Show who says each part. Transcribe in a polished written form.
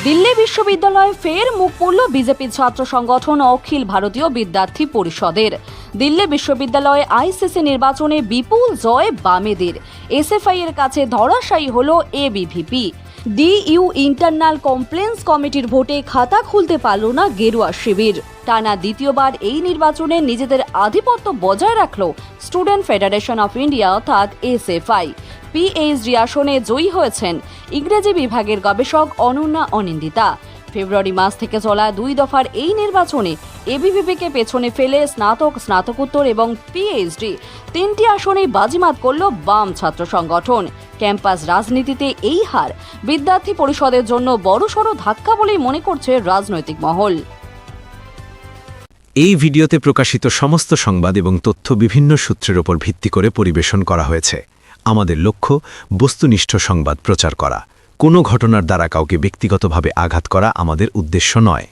Speaker 1: দিল্লি বিশ্ববিদ্যালয়ে ফের মুখ পুড়ল বিজেপি ছাত্র সংগঠন অখিল ভারতীয় বিদ্যার্থী পরিষদের। দিল্লি বিশ্ববিদ্যালয়ে আইসিসি নির্বাচনে বিপুল জয় বামেদের। এসএফআই এর কাছে ধরাশায়ী হল এবিভিপি। ডিইউ ইন্টারনাল কমপ্লেন্স কমিটির ভোটে খাতা খুলতে পারল না গেরুয়া শিবির। টানা দ্বিতীয়বার এই নির্বাচনে নিজেদের আধিপত্য বজায় রাখল স্টুডেন্ট ফেডারেশন অফ ইন্ডিয়া অর্থাৎ এসএফআই। পিএইচডি আসনে জয়ী হয়েছেন ইংরেজি বিভাগের গবেষক অনন্যা অনিন্দিতা। ফেব্রুয়ারি মাস থেকে চলা 2 দফার এই নির্বাচনে এবিভিপিকে পেছনে ফেলে স্নাতক, স্নাতকোত্তর এবং পিএইচডি 3টি আসনেই বাজিমাত করল বাম ছাত্র সংগঠন। ক্যাম্পাস রাজনীতিতে এই হার বিদ্যার্থী পরিষদের জন্য বড়সড় ধাক্কা বলেই মনে করছে রাজনৈতিক মহল।
Speaker 2: এই ভিডিওতে প্রকাশিত সমস্ত সংবাদ এবং তথ্য বিভিন্ন সূত্রের উপর ভিত্তি করে পরিবেশন করা হয়েছে। আমাদের লক্ষ্য বস্তুনিষ্ঠ সংবাদ প্রচার করা। কোনো ঘটনার দ্বারা কাউকে ব্যক্তিগতভাবে আঘাত করা আমাদের উদ্দেশ্য নয়।